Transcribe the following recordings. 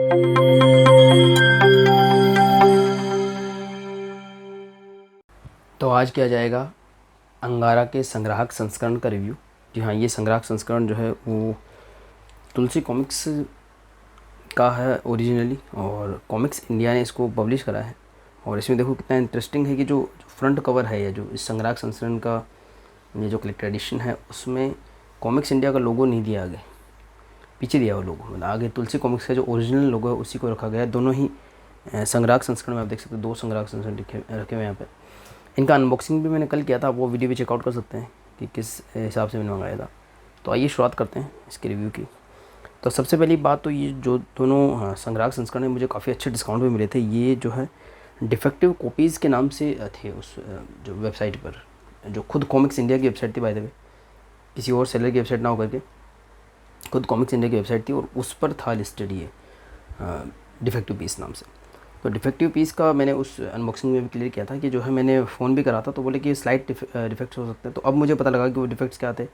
तो आज किया जाएगा अंगारा के संग्राहक संस्करण का रिव्यू। जी हाँ, ये संग्राहक संस्करण जो है वो तुलसी कॉमिक्स का है ओरिजिनली, और कॉमिक्स इंडिया ने इसको पब्लिश करा है। और इसमें देखो कितना इंटरेस्टिंग है कि जो फ्रंट कवर है या जो इस संग्राहक संस्करण का ये जो कलेक्टर एडिशन है उसमें कॉमिक्स इंडिया का लोगो नहीं दिया आगे, पीछे दिया हुआ लोगो, मतलब आगे तुलसी कॉमिक्स का जो ओरिजिनल लोगो है उसी को रखा गया है। दोनों ही संग्राहक संस्करण में आप देख सकते हो, 2 संग्राहक संस्करण रखे हुए हैं यहाँ पे। इनका अनबॉक्सिंग भी मैंने कल किया था, वो वीडियो भी चेकआउट कर सकते हैं कि किस हिसाब से मैंने मंगाया था। तो आइए शुरुआत करते हैं इसके रिव्यू की। तो सबसे पहली बात तो ये जो दोनों संग्राहक संस्करण है मुझे काफ़ी अच्छे डिस्काउंट में मिले थे। ये जो है डिफेक्टिव कॉपीज़ के नाम से थे उस जो वेबसाइट पर, जो खुद कॉमिक्स इंडिया की वेबसाइट थी बाय द वे, किसी और सेलर की वेबसाइट ना होकर के खुद कॉमिक्स इंडिया की वेबसाइट थी, और उस पर था लिस्टेड ये डिफेक्टिव पीस नाम से। तो डिफेक्टिव पीस का मैंने उस अनबॉक्सिंग में भी क्लियर किया था कि जो है मैंने फ़ोन भी करा था तो बोले कि स्लाइट डिफेक्ट्स हो सकते हैं। तो अब मुझे पता लगा कि वो डिफेक्ट्स क्या थे।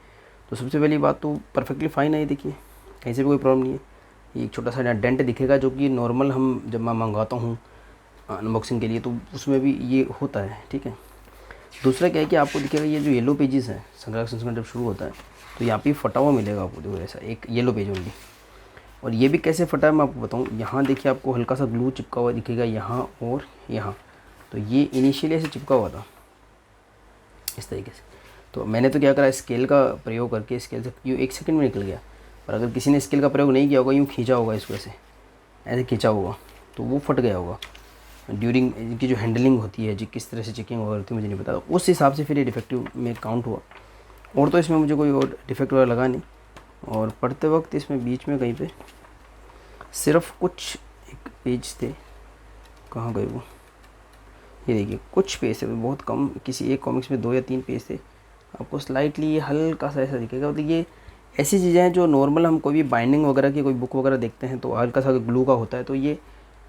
तो सबसे पहली बात तो परफेक्टली फ़ाइन है, ये देखिए कहीं से भी कोई प्रॉब्लम नहीं है। ये एक छोटा सा डेंट दिखेगा जो कि नॉर्मल हम जब मैं मंगवाता हूँ अनबॉक्सिंग के लिए तो उसमें भी ये होता है, ठीक है। दूसरा क्या है कि आपको दिखेगा ये जो येलो पेजेस हैं, संग्राहक संस्करण जब शुरू होता है तो यहाँ पे फटा हुआ मिलेगा आपको, देखो ऐसा एक येलो पेज होंगे। और ये भी कैसे फटा है मैं आपको बताऊँ। यहाँ देखिए आपको हल्का सा ग्लू चिपका हुआ दिखेगा यहाँ और यहाँ। तो ये इनिशियली ऐसे चिपका हुआ था इस तरीके से। तो मैंने तो क्या करा, स्केल का प्रयोग करके स्केल से यूँ 1 सेकंड में निकल गया। पर अगर किसी ने स्केल का प्रयोग नहीं किया होगा, यूँ खींचा होगा इसको ऐसे खींचा होगा तो वो फट गया होगा। ड्यूरिंग इनकी जो हैंडलिंग होती है जी, किस तरह से चेकिंग होती है मुझे नहीं पता, उस हिसाब से फिर ये डिफेक्टिव में काउंट हुआ। और तो इसमें मुझे कोई और डिफेक्ट वगैरह लगा नहीं। और पढ़ते वक्त इसमें बीच में कहीं पे सिर्फ कुछ एक पेज थे, कहाँ गए वो, ये देखिए कुछ पेज थे, बहुत कम, किसी एक कॉमिक्स में 2 या 3 पेज थे। आपको स्लाइटली ये हल्का सा ऐसा दिखेगा। मतलब ये ऐसी चीज़ें हैं जो नॉर्मल हम कोई भी बाइंडिंग वगैरह की कोई बुक वगैरह देखते हैं तो हल्का सा ग्लू का होता है, तो ये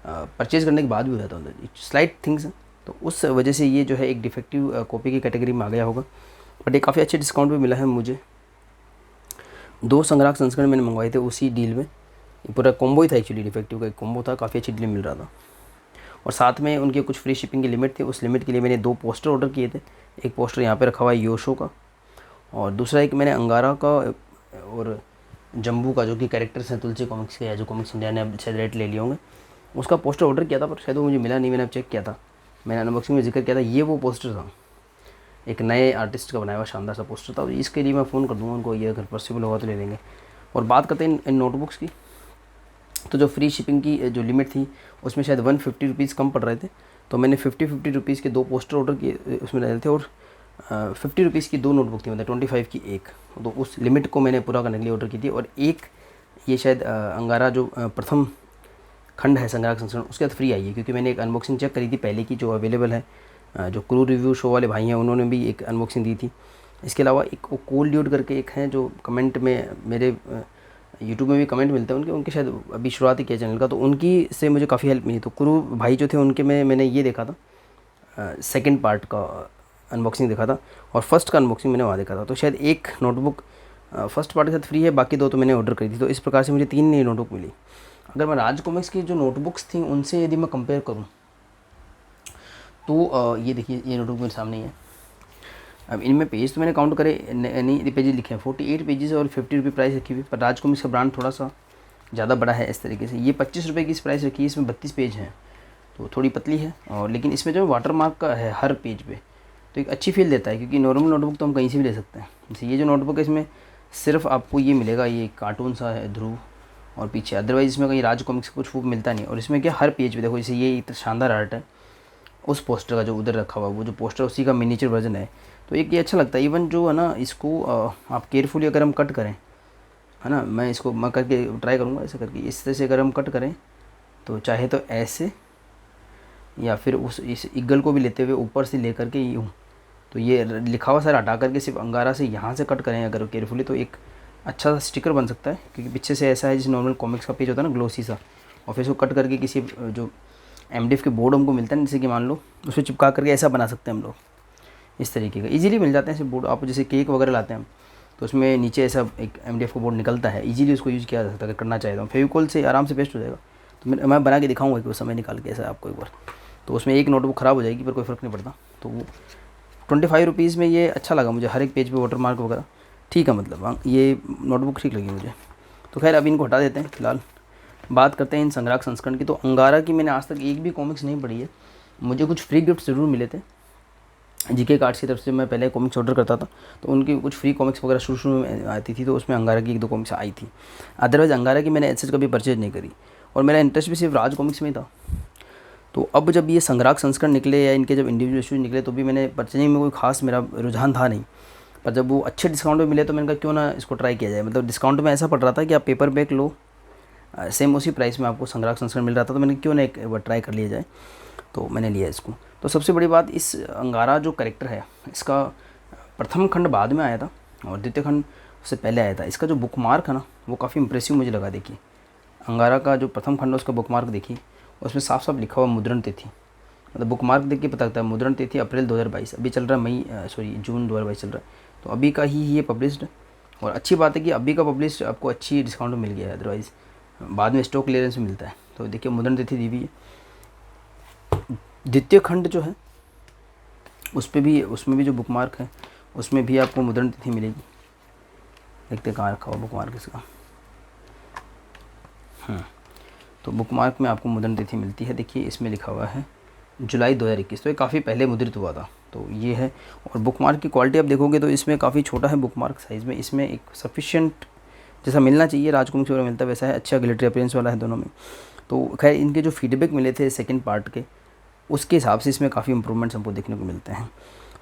परचेज़ करने के बाद भी हो जाता है स्लाइट थिंग्स। तो उस वजह से ये जो है एक डिफेक्टिव कॉपी की कैटेगरी में आ गया होगा। बट ये काफ़ी अच्छे डिस्काउंट भी मिला है मुझे। 2 संग्राहक संस्करण मैंने मंगवाए थे उसी डील में, पूरा कॉम्बो ही था एक्चुअली, डिफेक्टिव का एक कॉम्बो था, काफ़ी अच्छी डील मिल रहा था। और साथ में उनके कुछ फ्री शिपिंग की लिमिट थी, उस लिमिट के लिए मैंने 2 पोस्टर ऑर्डर किए थे। एक पोस्टर यहाँ पे रखा हुआ है योशो का, और दूसरा एक मैंने अंगारा का और जम्बू का, जो कि कैरेक्टर्स हैं तुलसी कॉमिक्स के या जो कॉमिक्स इंडिया ने अब शायद रेट ले लिए होंगे, उसका पोस्टर ऑर्डर किया था। पर शायद वो मुझे मिला नहीं, मैंने अब चेक किया था, मैंने अनबॉक्सिंग में जिक्र किया था, ये वो पोस्टर था, एक नए आर्टिस्ट का बनाया हुआ शानदार सा पोस्टर था। इसके लिए मैं फ़ोन कर दूँगा उनको, ये अगर पॉसिबल होगा तो ले लेंगे। और बात करते हैं इन नोटबुक्स की, तो जो फ्री शिपिंग की जो लिमिट थी उसमें शायद 150 रुपीज़ कम पड़ रहे थे, तो मैंने 50 रुपीज़ के 2 पोस्टर ऑर्डर किए उसमें डाले थे, और 50 रुपीज़ की 2 नोटबुक थी, मतलब 25 की एक। तो उस लिमिट को मैंने पूरा करने के लिए ऑर्डर की थी। और एक ये शायद अंगारा जो प्रथम खंड है संग्राहक संस्करण, उसके बाद फ्री आई है, क्योंकि मैंने एक अनबॉक्सिंग चेक करी थी पहले की जो अवेलेबल है, जो क्रू रिव्यू शो वाले भाई हैं उन्होंने भी एक अनबॉक्सिंग दी थी। इसके अलावा एक कोल ड्यूड करके एक हैं जो कमेंट में मेरे यूट्यूब में भी कमेंट मिलते हैं उनके शायद अभी शुरुआत ही किया चैनल का, तो उनकी से मुझे काफ़ी हेल्प मिली। तो क्रू भाई जो थे उनके में मैंने ये देखा था, सेकंड पार्ट का अनबॉक्सिंग देखा था, और फर्स्ट का अनबॉक्सिंग मैंने वहाँ देखा था। तो शायद एक नोटबुक फर्स्ट पार्ट के साथ फ्री है, बाकी 2 तो मैंने ऑर्डर करी थी। तो इस प्रकार से मुझे 3 नई नोटबुक मिली। अगर मैं राज कॉमिक्स की जो नोटबुक्स थी उनसे यदि मैं कंपेयर करूँ तो ये देखिए ये नोटबुक मेरे सामने ही है। अब इनमें पेज तो मैंने काउंट करे नहीं, पेजेस लिखे हैं 48 पेजेस और 50 रुपये प्राइस रखी हुई। पर राज कॉमिक्स का ब्रांड थोड़ा सा ज़्यादा बड़ा है इस तरीके से। ये 25 रुपये की इस प्राइस रखी है, इसमें 32 पेज हैं, तो थोड़ी पतली है। और लेकिन इसमें जो वाटर मार्क का है हर पेज पे, तो एक अच्छी फील देता है, क्योंकि नॉर्मल नोटबुक तो हम कहीं से भी ले सकते हैं। जैसे ये जो नोटबुक है इसमें सिर्फ आपको ये मिलेगा, ये कार्टून सा है ध्रुव और पीछे, अदरवाइज़ इसमें कहीं राज कॉमिक्स कुछ वो मिलता नहीं। और इसमें क्या हर पेज पे देखो, जैसे ये इतना शानदार आर्ट है उस पोस्टर का जो उधर रखा हुआ, वो जो पोस्टर उसी का मिनीचर वर्जन है। तो एक ये अच्छा लगता है। इवन जो है ना, इसको आप केयरफुली अगर हम कट करें, है ना, मैं करके ट्राई करूँगा ऐसे करके, इस तरह से अगर हम कट करें तो चाहे तो ऐसे, या फिर इस ईगल को भी लेते हुए ऊपर से लेकर के यूँ, तो ये लिखा हुआ सारा हटा करके सिर्फ अंगारा से यहाँ से कट करें अगर केयरफुली, तो एक अच्छा सा स्टिकर बन सकता है। क्योंकि पीछे से ऐसा है जैसे नॉर्मल कॉमिक्स का पेज होता है ना, ग्लोसी सा, और फिर इसको कट करके किसी जो एमडीएफ के बोर्ड हमको मिलता है, जैसे कि मान लो उस पर चिपका करके ऐसा बना सकते हैं हम लोग, इस तरीके का इजीली मिल जाते हैं ऐसे बोर्ड। आप जैसे केक वगैरह लाते हैं तो उसमें नीचे ऐसा एक एमडीएफ का बोर्ड निकलता है, इजीली उसको यूज़ किया जा सकता है अगर करना चाहे तो। फेविकॉल से आराम से पेस्ट हो जाएगा। तो मैं बना के दिखाऊंगा कि वो समय निकाल के ऐसा आपको एक बार। तो उसमें एक नोटबुक ख़राब हो जाएगी पर कोई फ़र्क नहीं पड़ता। तो वो 25 रुपीज़ में ये अच्छा लगा मुझे, हर एक पेज पे वाटर मार्क वगैरह ठीक है, मतलब हाँ ये नोटबुक ठीक लगी मुझे। तो खैर अभी इनको हटा देते हैं फिलहाल, बात करते हैं इन संग्राहक संस्करण की। तो अंगारा की मैंने आज तक एक भी कॉमिक्स नहीं पढ़ी है। मुझे कुछ फ्री गिफ्ट ज़रूर मिले थे जीके कार्ड्स की तरफ से। मैं पहले कॉमिक्स ऑर्डर करता था तो उनकी कुछ फ्री कॉमिक्स वगैरह शुरू में आती थी, तो उसमें अंगारा की 1-2 कॉमिक्स आई थी। अदरवाइज़ अंगारा की मैंने ऐसे कभी परचेज नहीं करी, और मेरा इंटरेस्ट भी सिर्फ राज कॉमिक्स में ही था। तो अब जब ये संग्राहक संस्करण निकले या इनके जब इंडिविजुअल इशूज निकले तो भी मैंने परचेजिंग में कोई खास मेरा रुझान था नहीं। पर जब वो अच्छे डिस्काउंट में मिले तो मैंने कहा क्यों ना इसको ट्राई किया जाए। मतलब डिस्काउंट में ऐसा पड़ रहा था कि आप पेपर बैक लो, सेम उसी प्राइस में आपको संग्राहक संस्करण मिल रहा था, तो मैंने क्यों ना एक बार ट्राई कर लिया जाए, तो मैंने लिया इसको। तो सबसे बड़ी बात, इस अंगारा जो कैरेक्टर है इसका प्रथम खंड बाद में आया था और द्वितीय खंड उससे पहले आया था। इसका जो बुक मार्क है ना वो काफ़ी इंप्रेसिव मुझे लगा। देखिए अंगारा का जो प्रथम खंड है उसका बुक मार्क देखिए, उसमें साफ साफ लिखा हुआ मुद्रण तिथि, मतलब बुक मार्क देख के पता लगता है मुद्रण तिथि अप्रैल 2022, अभी चल रहा है जून 2022 चल रहा है, तो अभी का ही ये पब्लिश्ड है। और अच्छी बात है कि अभी का पब्लिश आपको अच्छी डिस्काउंट में मिल गया है, अदरवाइज़ बाद में स्टॉक क्लियरेंस में मिलता है। तो देखिए मुद्रण तिथि दी हुई है। द्वितीय खंड जो है उसमें भी जो बुक मार्क है उसमें भी आपको मुद्रण तिथि मिलेगी। देखते कहाँ रखा हुआ बुक मार्क इसका। तो बुक मार्क में आपको मुद्रण तिथि मिलती है। देखिए इसमें लिखा हुआ है जुलाई 2021, तो ये काफ़ी पहले मुद्रित हुआ था, तो ये है। और बुक मार्क की क्वालिटी आप देखोगे तो इसमें काफ़ी छोटा है बुक मार्क साइज़ में, इसमें एक सफिशिएंट जैसा मिलना चाहिए राजकुमार वगैरह मिलता है वैसा है, अच्छा ग्लिटरी अपीयरेंस वाला है दोनों में। तो खैर इनके जो फीडबैक मिले थे सेकंड पार्ट के उसके हिसाब से इसमें काफ़ी इंप्रूवमेंट्स हमको देखने को मिलते हैं।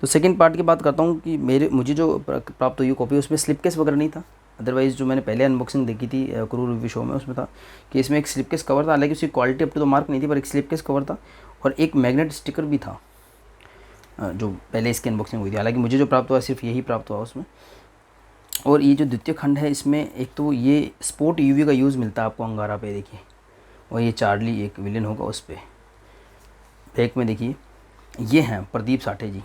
तो सेकंड पार्ट की बात करता हूँ कि मुझे जो प्राप्त हुई कॉपी उसमें स्लिप केस वगैरह नहीं था। अदरवाइज़ जो मैंने पहले अनबॉक्सिंग देखी थी क्रू रिव्यू शो में उसमें था कि इसमें एक स्लिप केस कवर था, हालांकि उसकी quality up to the mark नहीं थी, पर एक स्लिप केस कवर था और एक मैग्नेट स्टिकर भी था जो पहले इसकी अनबॉक्सिंग हुई थी। हालांकि मुझे जो प्राप्त हुआ सिर्फ यही प्राप्त हुआ उसमें। और ये जो द्वितीय खंड है इसमें एक तो ये स्पोर्ट यूवी का यूज़ मिलता है आपको अंगारा पे, देखिए। और ये चार्ली एक विलेन होगा उस पर। बैक में देखिए ये हैं प्रदीप साठे जी,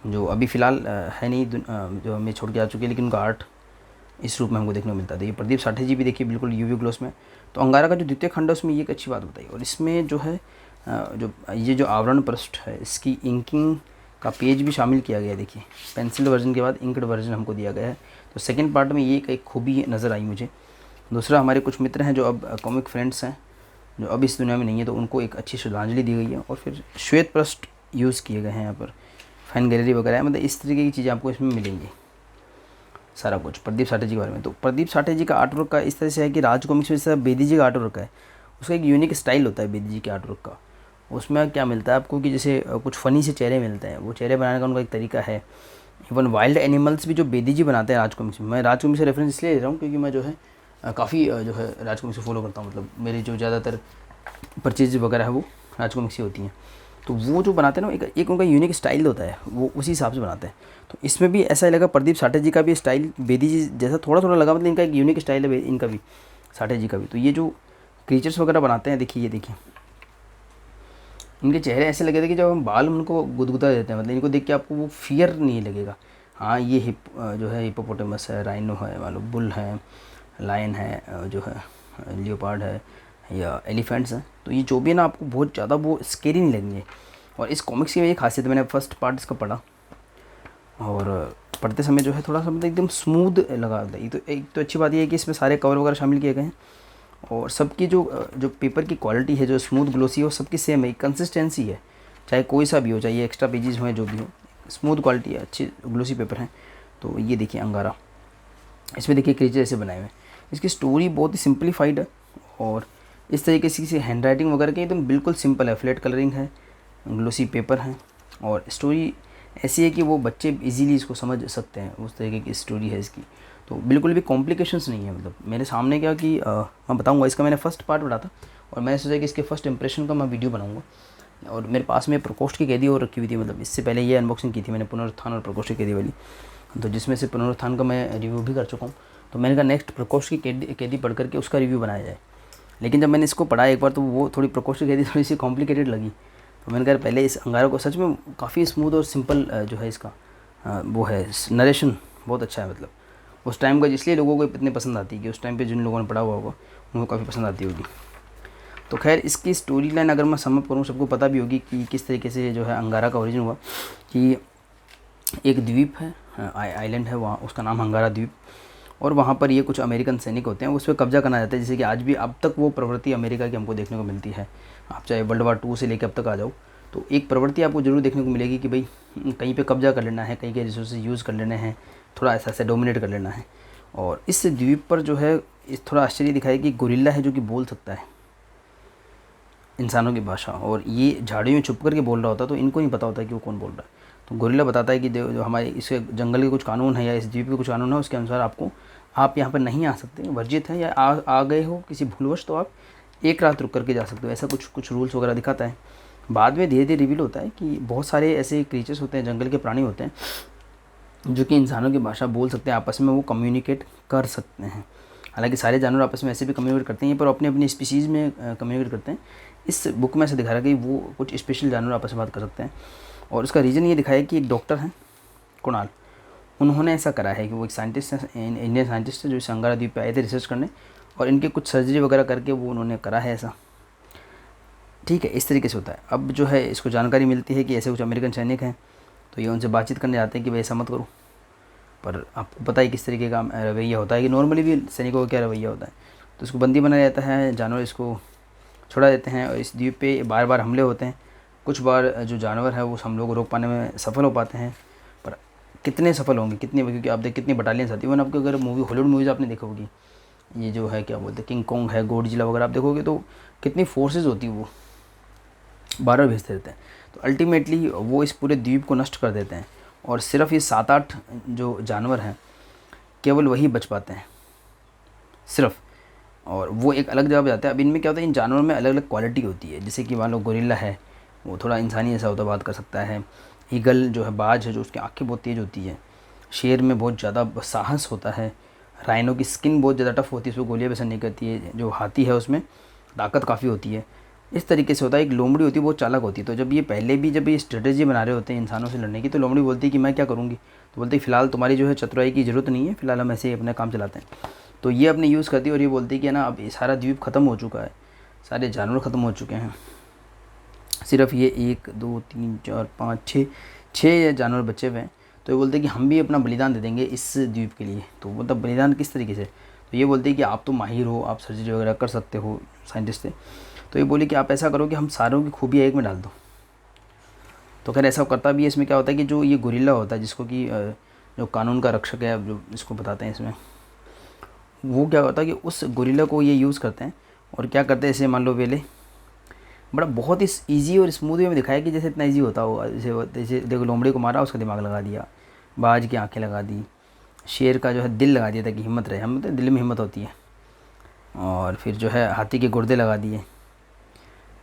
जो अभी फ़िलहाल है नहीं, जो हमें छोड़ के आ चुके हैं, लेकिन उनका आर्ट इस रूप में हमको देखने को मिलता है। ये प्रदीप साठे जी भी देखिए बिल्कुल यूवी ग्लोस में। तो अंगारा का जो द्वितीय खंड है उसमें ये एक अच्छी बात बताई। और इसमें जो है जो आवरण पृष्ठ है इसकी इंकिंग का पेज भी शामिल किया गया है। देखिए पेंसिल वर्जन के बाद इंक्ड वर्जन हमको दिया गया है। तो सेकंड पार्ट में ये एक खूबी नज़र आई मुझे। दूसरा, हमारे कुछ मित्र हैं जो अब कॉमिक फ्रेंड्स हैं जो अब इस दुनिया में नहीं है, तो उनको एक अच्छी श्रद्धांजलि दी गई है। और फिर श्वेत पृष्ठ यूज़ किए गए हैं यहाँ पर, फैन गैलरी वगैरह है, मतलब इस तरीके की चीज़ें आपको इसमें मिलेंगी सारा कुछ प्रदीप साठे जी के बारे में। तो प्रदीप साठे जी का आर्टवर्क का इस तरह से है कि राज कॉमिक्स में जैसा बेदी जी का आर्टवर्क है उसका एक यूनिक स्टाइल होता है बेदी जी के आर्टवर्क का। उसमें क्या मिलता है आपको कि जैसे कुछ फ़नी से चेहरे मिलते हैं, वो चेहरे बनाने का उनका एक तरीका है। इवन वाइल्ड एनिमल्स भी जो बेदी जी बनाते हैं राज कॉमिक्स में, मैं राज कॉमिक्स से रेफरेंस इसलिए ले रहा हूँ क्योंकि मैं जो है काफ़ी जो है राज कॉमिक्स को फॉलो करता हूँ। मतलब मेरी जो ज़्यादातर परचेज वगैरह है वो राज कॉमिक्स ही होती हैं। तो वो जो बनाते हैं ना एक उनका यूनिक स्टाइल होता है, वो उसी हिसाब से बनाते हैं। तो इसमें भी ऐसा ही लगा, प्रदीप साठे जी का भी स्टाइल बेदी जी जैसा थोड़ा थोड़ा लगा, मतलब इनका एक यूनिक स्टाइल है इनका भी, साठे जी का भी। तो ये जो क्रीचर्स वगैरह बनाते हैं देखिए, ये देखिए इनके चेहरे ऐसे लगे थे कि जब हम बाल उनको गुदगुदा देते हैं, मतलब इनको देख के आपको वो फियर नहीं लगेगा। हाँ ये जो है हिप्पोपोटामस है, राइनो है, मालूम बुल है, लायन है, जो है लियोपार्ड है या एलिफेंट्स हैं। तो ये जो भी है ना आपको बहुत ज़्यादा वो स्केरी नहीं लगेंगे। और इस कॉमिक्स की ये खासियत, मैंने फर्स्ट पार्ट इसका पढ़ा और पढ़ते समय जो है थोड़ा सा मतलब एकदम स्मूथ लगा था। एक तो अच्छी बात ये है कि इसमें सारे कवर वगैरह शामिल किए गए हैं और सबकी जो पेपर की क्वालिटी है, जो स्मूथ ग्लोसी है, वो सबकी सेम है, कंसिस्टेंसी है, चाहे कोई सा भी हो, चाहे एक्स्ट्रा पेजेस हो जो भी हो, स्मूथ क्वालिटी है, अच्छे ग्लोसी पेपर हैं। तो ये देखिए अंगारा, इसमें देखिए क्रीचर ऐसे बनाए हुए हैं। इसकी स्टोरी बहुत ही सिंप्लीफाइड है और इस तरीके से हैंड राइटिंग वगैरह की एकदम बिल्कुल सिंपल है, फ्लैट कलरिंग है, ग्लोसी पेपर है और स्टोरी ऐसी है कि वो बच्चे इजीली इसको समझ सकते हैं, उस तरीके की स्टोरी है इसकी। तो बिल्कुल भी कॉम्प्लिकेशंस नहीं है। मतलब मेरे सामने क्या कि मैं बताऊंगा, इसका मैंने फर्स्ट पार्ट पढ़ा था और मैंने सोचा कि इसके फर्स्ट इंप्रेशन का मैं वीडियो बनाऊंगा। और मेरे पास में प्रकोष्ठ की कैदी और रखी हुई थी, मतलब इससे पहले ये अनबॉक्सिंग की थी मैंने पुनरुत्थान और प्रकोष्ठ की कैदी वाली, तो जिसमें से पुनरुत्थान का मैं रिव्यू भी कर चुका हूँ। तो मैंने कहा नेक्स्ट प्रकोष्ठ की कैदी पढ़ करके उसका रिव्यू बनाया जाए। लेकिन जब मैंने इसको पढ़ा एक बार तो वो थोड़ी प्रकोष्ठ की कैदी थोड़ी सी कॉम्प्लिकेटेड लगी। तो मैंने कहा पहले इस अंगारा को, सच में काफ़ी स्मूथ और सिंपल जो है इसका वो है नरेशन बहुत अच्छा है। मतलब उस टाइम का इसलिए लोगों को इतनी पसंद आती है कि उस टाइम पे जिन लोगों ने पढ़ा हुआ होगा उनको काफ़ी पसंद आती होगी। तो खैर इसकी स्टोरी लाइन अगर मैं समअप करूँ, सबको पता भी होगी कि किस तरीके से जो है अंगारा का ओरिजिन हुआ। कि एक द्वीप है, आइलैंड है वहाँ, उसका नाम अंगारा द्वीप, और वहाँ पर ये कुछ अमेरिकन सैनिक होते हैं, उस पर कब्जा करना चाहते हैं। जैसे कि आज भी अब तक वो प्रवृत्ति अमेरिका की हमको देखने को मिलती है। आप चाहे वर्ल्ड वार 2 से लेकर अब तक आ जाओ, तो एक प्रवृत्ति आपको ज़रूर देखने को मिलेगी कि भाई कहीं पे कब्जा कर लेना है, कहीं के रिसोर्सेज यूज़ कर लेने हैं, थोड़ा ऐसा डोमिनेट कर लेना है। और इस द्वीप पर जो है इस थोड़ा आश्चर्य दिखाया कि गोरिल्ला है जो कि बोल सकता है इंसानों की भाषा, और ये झाड़ियों में छुप करके बोल रहा होता, तो इनको नहीं पता होता कि वो कौन बोल रहा है। तो गोरिल्ला बताता है कि जो हमारे इस जंगल के कुछ कानून है या इस द्वीप के कुछ कानून है, उसके अनुसार आप यहाँ पर नहीं आ सकते, वर्जित है, या आ गए हो किसी भूलवश तो आप एक रात रुक करके जा सकते हो, ऐसा कुछ रूल्स वगैरह दिखाता है। बाद में धीरे धीरे रिवील होता है कि बहुत सारे ऐसे क्रीचर्स होते हैं, जंगल के प्राणी होते हैं जो कि इंसानों की भाषा बोल सकते हैं, आपस में वो कम्युनिकेट कर सकते हैं। हालांकि सारे जानवर आपस में ऐसे भी कम्युनिकेट करते हैं, पर अपने अपनी स्पीसीज़ में कम्युनिकेट करते हैं। इस बुक में ऐसे दिखा रहा है कि वो कुछ स्पेशल जानवर आपस में बात कर सकते हैं। और उसका रीज़न ये दिखाया कि एक डॉक्टर हैं कुणाल, उन्होंने ऐसा करा है कि वो एक साइंटिस्ट है, इंडियन साइंटिस्ट है, जो इस अंगारा द्वीप पे आए थे रिसर्च करने, और इनके कुछ सर्जरी वगैरह करके वो उन्होंने करा है ऐसा। ठीक है, इस तरीके से होता है। अब जो है इसको जानकारी मिलती है कि ऐसे कुछ अमेरिकन सैनिक हैं, तो ये उनसे बातचीत करने जाते हैं कि भाई ऐसा मत करो। पर आपको पता है किस तरीके का रवैया होता है कि नॉर्मली भी सैनिकों का क्या रवैया होता है। तो इसको बंदी बनाया जाता है, जानवर इसको छोड़ा देते हैं, और इस द्वीप पे बार बार हमले होते हैं। कुछ बार जो जानवर है वो हम लोग को रोक पाने में सफल हो पाते हैं, पर कितने सफल होंगे, कितने, क्योंकि आप देख कितनी बटालियंस आती है। वन आपको अगर हॉलीवुड मूवीज़ आपने देखी होगी, ये जो है क्या बोलते हैं किंग कॉन्ग है, गॉडजिला वगैरह आप देखोगे तो कितनी फोर्सेज होती है, वो बार बार भेजते रहते हैं। तो अल्टीमेटली वो इस पूरे द्वीप को नष्ट कर देते हैं, और सिर्फ ये 7-8 जो जानवर हैं केवल वही बच पाते हैं सिर्फ, और वो एक अलग जगह पे जाते हैं। अब इनमें क्या होता है, इन जानवरों में अलग अलग क्वालिटी होती है। जैसे कि मान लो गोरिल्ला है, वो थोड़ा इंसानी जैसा होता, बात कर सकता है। ईगल जो है, बाज है, जो उसकी आँखें बहुत तेज़ होती है। शेर में बहुत ज़्यादा साहस होता है। राइनो की स्किन बहुत ज़्यादा टफ होती है, उसको गोलियाँ पसंद नहीं करती है। जो हाथी है उसमें ताकत काफ़ी होती है। इस तरीके से होता है। एक लोमड़ी होती है, बहुत चालाक होती है। तो जब ये स्ट्रेटेजी बना रहे होते हैं इंसानों से लड़ने की, तो लोमड़ी बोलती है कि मैं क्या करूँगी। तो बोलती है फ़िलहाल तुम्हारी जो है चतुराई की ज़रूरत नहीं है, फ़िलहाल हम ऐसे ही अपना काम चलाते हैं। तो ये अपने यूज़ करती है, और ये बोलती है कि ना अब ये सारा द्वीप ख़त्म हो चुका है, सारे जानवर ख़त्म हो चुके हैं, सिर्फ ये 1 2 3 4 5 6 जानवर बचे हुए हैं। तो ये बोलते हैं कि हम भी अपना बलिदान दे देंगे इस द्वीप के लिए। तो मतलब बलिदान किस तरीके से, तो ये बोलते हैं कि आप तो माहिर हो, आप सर्जरी वगैरह कर सकते हो, साइंटिस्ट थे। तो ये बोले कि आप ऐसा करो कि हम सारों की खूबियाँ एक में डाल दो। तो खैर ऐसा करता भी है। इसमें क्या होता है कि जो ये गोरिल्ला होता है, जिसको कि जो कानून का रक्षक है, जो इसको बताते हैं इसमें, वो क्या होता है कि उस गोरिल्ला को ये यूज़ करते हैं। और क्या करते हैं, जैसे मान लो वेले बड़ा बहुत ही ईजी और स्मूथ वे में दिखाया कि जैसे इतना ईजी होता हो। जैसे देखो, लोमड़ी को मारा, उसका दिमाग लगा दिया, बाज की आंखें लगा दी, शेर का जो है दिल लगा दिया ताकि हिम्मत रहे, हम दिल में हिम्मत होती है। और फिर जो है हाथी के गुर्दे लगा दिए,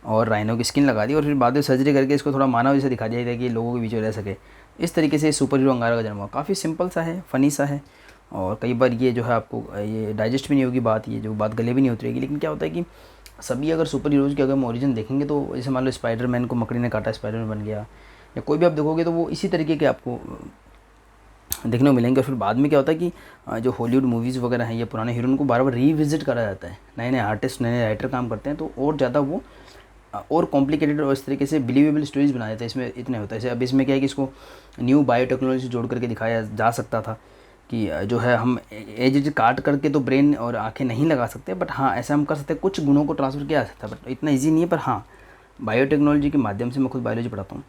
और राइनो की स्किन लगा दी, और फिर बाद में सर्जरी करके इसको थोड़ा मानव जैसे दिखा दिया ताकि लोगों के बीच में रह सके। इस तरीके से सुपर हीरो अंगारा का जन्म हुआ। काफ़ी सिंपल सा है, फ़नी सा है, और कई बार ये जो है आपको ये डाइजेस्ट भी नहीं होगी बात, ये जो बात गले भी नहीं उतरेगी। लेकिन क्या होता है कि सभी अगर सुपर हीरोज़ के अगर हम ओरिजिन देखेंगे, तो जैसे मान लो स्पाइडरमैन को मकड़ी ने काटा, स्पाइडरमैन बन गया, या कोई भी आप देखोगे तो वो इसी तरीके के आपको देखने को मिलेंगे। और फिर बाद में क्या होता है कि जो हॉलीवुड मूवीज़ वगैरह हैं, ये पुराने हीरोइन को बार बार रीविजिट करा जाता है। नए नए आर्टिस्ट, नए नए राइटर काम करते हैं, तो और ज़्यादा वो और कॉम्प्लिकेटेड और इस तरीके से बिलीवेबल स्टोरीज बनाए जाते हैं। इसमें इतने होता है। जैसे अब इसमें क्या है कि इसको न्यू बायोटेक्नोलॉजी से जोड़ करके दिखाया जा सकता था कि जो है हम एज काट करके तो ब्रेन और आंखें नहीं लगा सकते, बट हाँ ऐसा हम कर सकते हैं, कुछ गुणों को ट्रांसफ़र किया जा सकता है, बट इतना ईजी नहीं है। पर हाँ, बायोटेक्नोलॉजी के माध्यम से, मैं खुद बायोलॉजी पढ़ाता हूँ,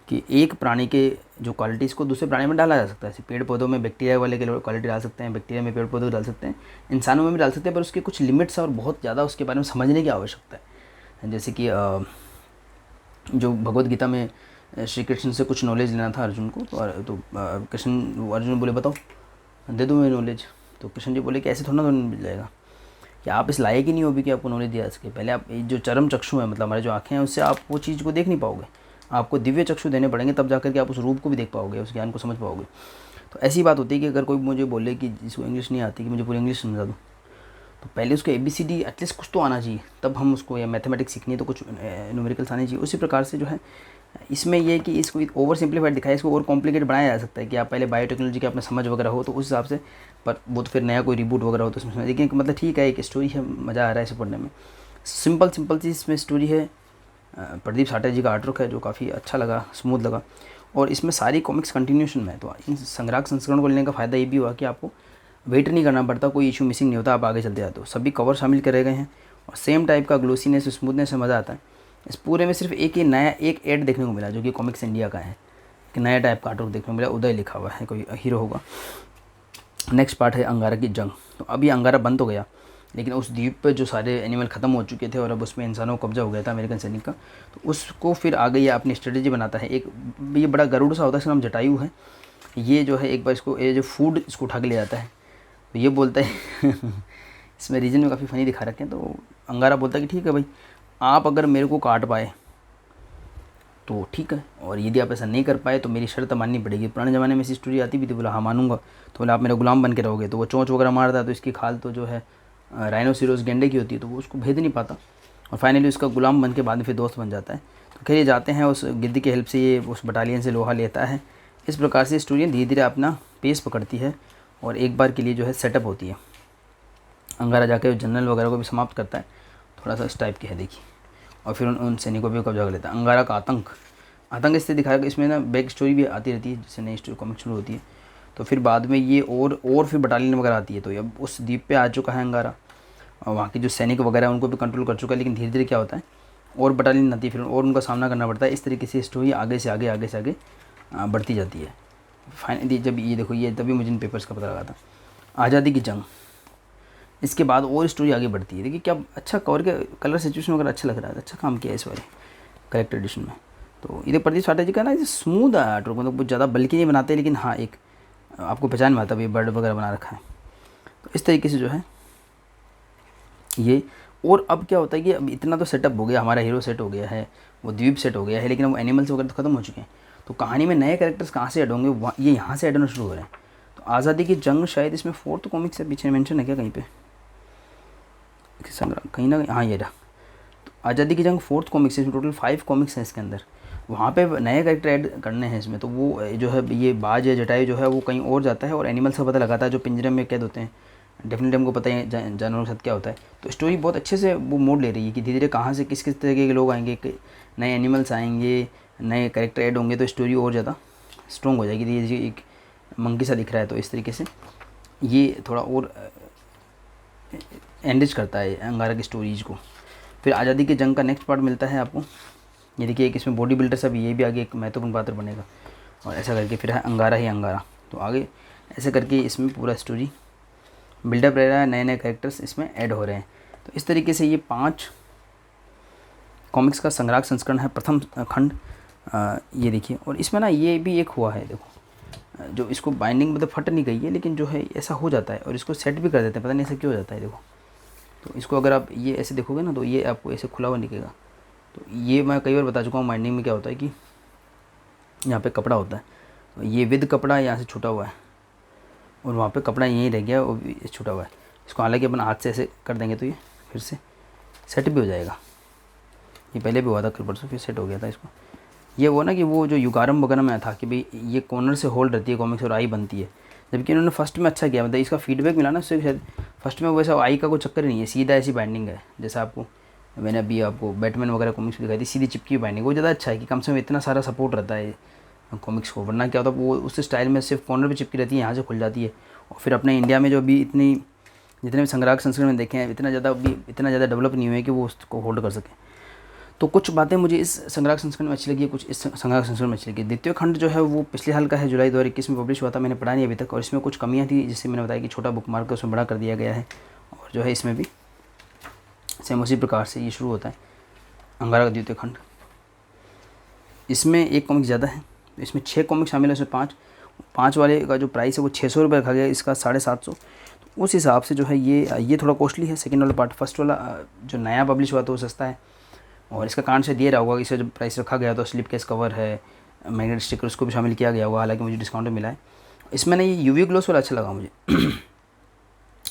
कि एक प्राणी के जो क्वालिटीज़ को दूसरे प्राणी में डाला जा सकता है। जैसे पेड़ पौधों में बैक्टीरिया वाले के क्वालिटी डाल सकते हैं, बैक्टीरिया में पेड़ पौधे डाल सकते हैं, इंसानों में भी डाल सकते हैं, पर उसके कुछ लिमिट्स और बहुत ज़्यादा उसके बारे में समझने की आवश्यकता है। जैसे कि जो भगवत गीता में श्री कृष्ण से कुछ नॉलेज लेना था अर्जुन को, तो कृष्ण अर्जुन बोले बताओ, दे दो मेरी नॉलेज। तो कृष्ण जी बोले कि ऐसे थोड़ा ना मिल जाएगा, कि आप इस लायक ही नहीं हो भी कि आपको नॉलेज दिया सके। पहले आप जो चरम चक्षु है, मतलब हमारे जो आँखें हैं, उससे आप वो चीज़ को देख नहीं पाओगे, आपको दिव्य चक्षु देने पड़ेंगे, तब जाकर के आप उस रूप को भी देख पाओगे, उस ज्ञान को समझ पाओगे। तो ऐसी बात होती है कि अगर कोई मुझे बोले कि जिसको इंग्लिश नहीं आती, कि मुझे पूरी इंग्लिश समझा दो, तो पहले उसको ABCD एटलीस्ट कुछ तो आना चाहिए, तब हम उसको, या मैथमेटिक्स सीखनी है तो कुछ न्यूमेरिकल्स आने चाहिए। उसी प्रकार से जो है इसमें ये है कि इसको ओवर सिंप्लीफाइड दिखाया, इसको और कॉम्प्लिकेट बनाया जा सकता है कि आप पहले बायोटेक्नोलॉजी के अपने समझ वगैरह हो तो उस हिसाब से, पर वो तो फिर नया कोई रिबूट वगैरह हो तो उसमें, लेकिन मतलब ठीक है, एक स्टोरी है, मज़ा आ रहा है इसे पढ़ने में। सिंपल सिंपल सी इसमें स्टोरी है। प्रदीप साठे जी का आर्टवर्क है जो काफ़ी अच्छा लगा, स्मूथ लगा, और इसमें सारी कॉमिक्स कंटिन्यूशन में है। तो इन संग्राहक संस्करण को लेने का फ़ायदा ये भी हुआ कि आपको वेट नहीं करना पड़ता, कोई इशू मिसिंग नहीं होता, आप आगे चलते जाते हो। सभी कवर शामिल करे गए हैं और सेम टाइप का ग्लोसीनेस, स्मूथनेस से मज़ा आता है। इस पूरे में सिर्फ एक ही नया एक ऐड देखने को मिला जो कि कॉमिक्स इंडिया का है, कि नया टाइप का आर्टवर्क देखने को मिला, उदय लिखा हुआ है, कोई हीरो होगा। नेक्स्ट पार्ट है अंगारा की जंग। तो अभी अंगारा बंद हो गया, लेकिन उस द्वीप पे जो सारे एनिमल ख़त्म हो चुके थे और अब उसमें इंसानों को कब्जा हो गया था अमेरिकन सैनिक का। तो उसको फिर आगे ये अपनी स्ट्रेटेजी बनाता है। एक ये बड़ा गरुड़ सा होता है, इसका नाम जटायु है। ये जो है एक बार इसको ये जो फूड इसको उठा के ले जाता है, तो ये बोलता है इसमें रीजन में काफ़ी फ़नी दिखा रखे हैं। तो अंगारा बोलता है कि ठीक है भाई, आप अगर मेरे को काट पाए तो ठीक है, और यदि आप ऐसा नहीं कर पाए तो मेरी शर्त माननी पड़ेगी। पुराने ज़माने में ऐसी स्टोरी आती भी थी, बोला हाँ मानूंगा, तो बोला आप मेरा गुलाम बन के रहोगे। तो वो चोंच वगैरह मारता है तो इसकी खाल तो जो है राइनोसिरोस गेंडे की होती है, तो वो उसको भेद नहीं पाता, और फाइनली उसका गुलाम बन के बाद में फिर दोस्त बन जाता है। तो खैर ये जाते हैं, उस गिद्ध की हेल्प से ये उस बटालियन से लोहा लेता है। इस प्रकार से स्टोरी धीरे धीरे अपना पेस पकड़ती है और एक बार के लिए जो है सेटअप होती है। अंगारा जाकर जनरल वगैरह को भी समाप्त करता है, थोड़ा सा इस टाइप की है देखिए, और फिर उन सैनिकों को भी कब्जा कर लेता है। अंगारा का आतंक इससे दिखाया कि इसमें ना बैक स्टोरी भी आती रहती है, जिससे नई स्टोरी कॉमिक शुरू होती है। तो फिर बाद में ये और फिर बटालियन वगैरह आती है। तो अब उस द्वीप पे आ चुका है अंगारा, और वहाँ के जो सैनिक वगैरह उनको भी कंट्रोल कर चुका है। लेकिन धीरे धीरे क्या होता है, और बटालियन आती है, फिर और उनका सामना करना पड़ता है। इस तरीके से स्टोरी आगे से आगे बढ़ती जाती है। फाइनली जब ये देखो, ये तभी मुझे इन पेपर्स का पता लगा था, आज़ादी की जंग। इसके बाद और स्टोरी आगे बढ़ती है। देखिए क्या अच्छा कवर के कलर सिचुएशन वगैरह अच्छा लग रहा है, अच्छा काम किया है इस वाले करेक्टर एडिशन में। तो ये प्रदीप साठे जी का ना स्मूथ आर्ट, मतलब कुछ ज़्यादा बल्कि नहीं बनाते, लेकिन हाँ एक आपको पहचान में आता है, ये बर्ड वगैरह बना रखा है। तो इस तरीके से जो है ये। और अब क्या होता है कि अब इतना तो सेटअप हो गया, हमारा हीरो सेट हो गया है, वो द्वीप सेट हो गया है, लेकिन वो एनिमल्स वगैरह तो ख़त्म हो चुके हैं। तो कहानी में नए कैरेक्टर्स कहाँ से ऐड होंगे, ये यहाँ से ऐड होना शुरू हो रहे हैं। तो आज़ादी की जंग शायद इसमें 4th कॉमिक से पीछे मेंशन है क्या कहीं पे, संग्राम कहीं ना कहीं, हाँ ये रहा। तो आज़ादी की जंग 4th कॉमिक्स है, इसमें टोटल 5 कॉमिक्स हैं इसके अंदर। वहाँ पे नए कैरेक्टर ऐड करने हैं इसमें। तो वो जो है ये बाज या जटायु जो है वो कहीं और जाता है और एनिमल्स का पता लगाता है जो पिंजरे में कैद होते हैं। डेफिनेटली हमको पता है जानवरों के साथ क्या होता है। तो स्टोरी बहुत अच्छे से वो मोड़ ले रही है कि धीरे धीरे कहाँ से किस किस तरीके के लोग आएंगे, नए एनिमल्स आएंगे, नए कैरेक्टर ऐड होंगे, तो स्टोरी और ज़्यादा स्ट्रॉन्ग हो जाएगी। धीरे धीरे एक मंकी सा दिख रहा है, तो इस तरीके से ये थोड़ा और एंडिज करता है अंगारा की स्टोरीज को। फिर आज़ादी की जंग का नेक्स्ट पार्ट मिलता है आपको। ये देखिए एक इसमें बॉडी बिल्डर सब, ये भी आगे एक महत्वपूर्ण पात्र बनेगा, और ऐसा करके फिर है अंगारा ही अंगारा। तो आगे ऐसे करके इसमें पूरा स्टोरी बिल्डअप रह रहा है, नए नए कैरेक्टर्स इसमें ऐड हो रहे हैं। तो इस तरीके से ये 5 कॉमिक्स का संग्राहक संस्करण है, प्रथम खंड। ये देखिए, और इसमें ना ये भी एक हुआ है, देखो जो इसको बाइंडिंग मतलब फट नहीं गई है, लेकिन जो है ऐसा हो जाता है, और इसको सेट भी कर देते हैं, पता नहीं ऐसा क्यों हो जाता है। देखो तो इसको अगर आप ये ऐसे देखोगे ना, तो ये आपको ऐसे खुला हुआ दिखेगा। तो ये मैं कई बार बता चुका हूँ, बाइंडिंग में क्या होता है कि यहाँ पे कपड़ा होता है, तो ये विद कपड़ा यहाँ से छूटा हुआ है, और वहाँ पे कपड़ा यहीं रह गया और छूटा हुआ है। इसको हालांकि अपन हाथ से ऐसे कर देंगे तो ये फिर से सेट भी हो जाएगा। ये पहले भी हुआ था कल परसों, फिर सेट हो गया था इसको। ये वो ना कि वो जो युगारम वगैरह में था कि भाई ये कॉर्नर से होल्ड रहती है कॉमिक्स और आई बनती है, जबकि उन्होंने फर्स्ट में अच्छा किया, मतलब इसका फीडबैक मिला ना उससे शायद। फर्स्ट में वैसा आई का कोई चक्कर नहीं है, सीधा ऐसी बाइंडिंग है, जैसा आपको मैंने अभी आपको बैटमैन वगैरह कॉमिक्स दिखाई थी, सीधी चिपकी बाइंडिंग। वो ज़्यादा अच्छा है कि कम से कम इतना सारा सपोर्ट रहता है कॉमिक्स को, वरना क्या होता है वो उस स्टाइल में सिर्फ कॉर्नर पे चिपकी रहती है, यहाँ से खुल जाती है। और फिर अपने इंडिया में जो अभी इतनी जितने भी संग्राहक संस्करण में देखे हैं, इतना ज़्यादा डेवलप नहीं हुए कि वो उसको होल्ड कर सकें। तो कुछ बातें मुझे इस संग्राहक संस्करण में अच्छी लगी, कुछ इस संग्राहक संस्करण में अच्छी लगी। द्वितीय खंड जो है वो पिछले साल का है, जुलाई 2021 में पब्लिश हुआ था, मैंने पढ़ा नहीं अभी तक। और इसमें कुछ कमियां थी, जिससे मैंने बताया कि छोटा बुक मार्क उसमें बड़ा कर दिया गया है। और जो है इसमें भी सेम उसी प्रकार से ये शुरू होता है अंगारा का द्वितीय खंड। इसमें एक कॉमिक ज़्यादा है, इसमें 6 कॉमिक शामिल है, उसमें 5 वाले का जो प्राइस है वो 600 रुपये रखा गया, इसका 750। तो उस हिसाब से जो है ये थोड़ा कॉस्टली है। सेकेंड वाला पार्ट, फर्स्ट वाला जो नया पब्लिश हुआ था वो सस्ता है। और इसका कारण से दिया रहा होगा, इसका जब प्राइस रखा गया तो स्लिप केस कवर है, मैग्नेट स्टिकर, उसको भी शामिल किया गया होगा, हालांकि मुझे डिस्काउंट में मिला है। इसमें ना ये यूवी ग्लोस वाला अच्छा लगा मुझे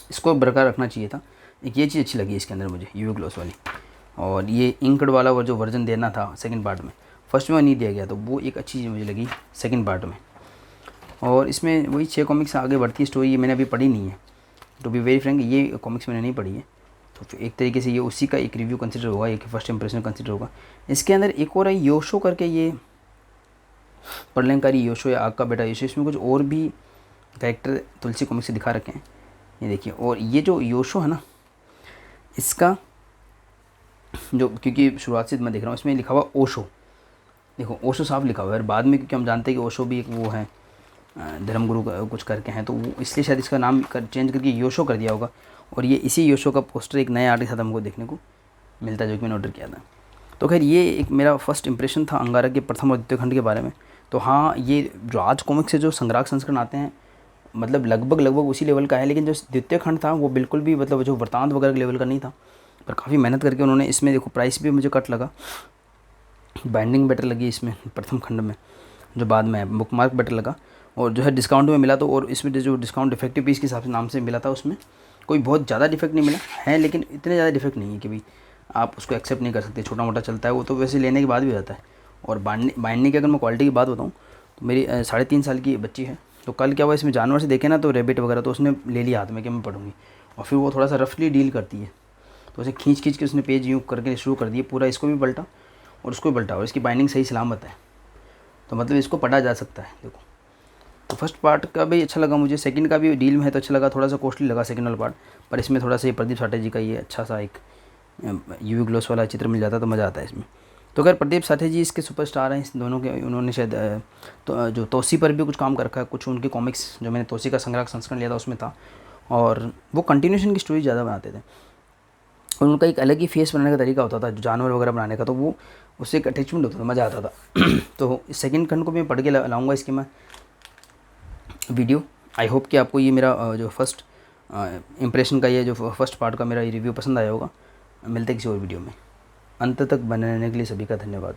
इसको बरकरार रखना चाहिए था। एक ये चीज़ अच्छी लगी इसके अंदर मुझे, यूवी ग्लोस वाली। और ये इंकड वाला वो जो वर्जन देना था सेकंड पार्ट में, फर्स्ट में नहीं दिया गया, तो वो एक अच्छी चीज़ मुझे लगी सेकंड पार्ट में। और इसमें वही 6 कॉमिक्स आगे बढ़ती है स्टोरी, ये मैंने अभी पढ़ी नहीं है, टू बी वेरी फ्रैंक, ये कॉमिक्स मैंने नहीं पढ़ी है। तो फिर एक तरीके से ये उसी का एक रिव्यू कंसिडर होगा, एक फर्स्ट इंप्रेशन कंसिडर होगा। इसके अंदर एक और है योशो करके, ये प्रलयंकारी योशो या आग का बेटा योशो, इसमें कुछ और भी कैरेक्टर तुलसी कॉमिक से दिखा रखे हैं, ये देखिए। और ये जो योशो है ना, इसका जो, क्योंकि शुरुआत से मैं देख रहा हूँ इसमें लिखा हुआ ओशो, देखो ओशो साफ लिखा हुआ है। बाद में क्योंकि हम जानते हैं कि ओशो भी एक वो है धर्मगुरु कुछ करके हैं, तो वो इसलिए शायद इसका नाम चेंज करके योशो कर दिया होगा। और ये इसी योशो का पोस्टर एक नया आर्टिस्ट था हमको देखने को मिलता है, जो कि मैंने ऑर्डर किया था। तो खैर ये एक मेरा फर्स्ट इंप्रेशन था अंगारा के प्रथम और द्वितीय खंड के बारे में। तो हाँ, ये जो आज कॉमिक से जो संग्राहक संस्करण आते हैं, मतलब लगभग उसी लेवल का है, लेकिन जो द्वितीय खंड था वो बिल्कुल भी मतलब जो वृत्तांत वगैरह के लेवल का नहीं था, पर काफ़ी मेहनत करके उन्होंने इसमें, देखो प्राइस भी मुझे कट लगा, बाइंडिंग बेटर लगी इसमें प्रथम खंड में, जो बाद में है बुक मार्क बेटर लगा, और जो है डिस्काउंट में मिला। तो और इसमें जो डिस्काउंट डिफेक्टिव पीस के हिसाब से नाम से मिला था, उसमें कोई बहुत ज़्यादा डिफेक्ट नहीं मिला है, लेकिन इतने ज़्यादा डिफेक्ट नहीं है कि भाई आप उसको एक्सेप्ट नहीं कर सकते, छोटा मोटा चलता है वो, तो वैसे लेने के बाद भी हो जाता है। और बाइंडिंग की अगर मैं क्वालिटी की बात बताऊँ, तो मेरी 3.5 साल की बच्ची है, तो कल क्या हुआ इसमें जानवर से देखे ना, तो रेबिट वगैरह, तो उसने ले लिया हाथ में कि मैं पढ़ूंगी, और फिर वो थोड़ा सा रफली डील करती है, तो उसे खींच के उसने पेज यूँ करके शुरू कर दिए, पूरा इसको भी पलटा और उसको भी पलटा, और इसकी बाइंडिंग सही सलामत है, तो मतलब इसको पढ़ा जा सकता है। देखो, तो फर्स्ट पार्ट का भी अच्छा लगा मुझे, सेकंड का भी डील में है तो अच्छा लगा, थोड़ा सा कॉस्टली लगा सेकंड वाला पार्ट, पर इसमें थोड़ा सा ये प्रदीप साठे जी का ये अच्छा सा एक यूवी ग्लोस वाला चित्र मिल जाता तो मज़ा आता है इसमें। तो अगर प्रदीप साठे जी इसके सुपरस्टार हैं, इस दोनों के, उन्होंने शायद तो जो तोसी पर भी कुछ काम कर रखा है, कुछ उनके कॉमिक्स जो मैंने तोसी का संग्रह संस्करण लिया था उसमें था, और वो कंटिन्यूशन की स्टोरी ज़्यादा बनाते थे, और उनका एक अलग ही फेस बनाने का तरीका होता था, जो जानवर वगैरह बनाने का, तो वो उससे एक अटैचमेंट होता था, मज़ा आता था। तो सेकंड खंड को मैं पढ़ के लाऊंगा इसकी मैं वीडियो। आई होप कि आपको ये मेरा जो फर्स्ट इम्प्रेशन का, ये जो फर्स्ट पार्ट का मेरा ये रिव्यू पसंद आया होगा। मिलते हैं किसी और वीडियो में। अंत तक बने रहने के लिए सभी का धन्यवाद।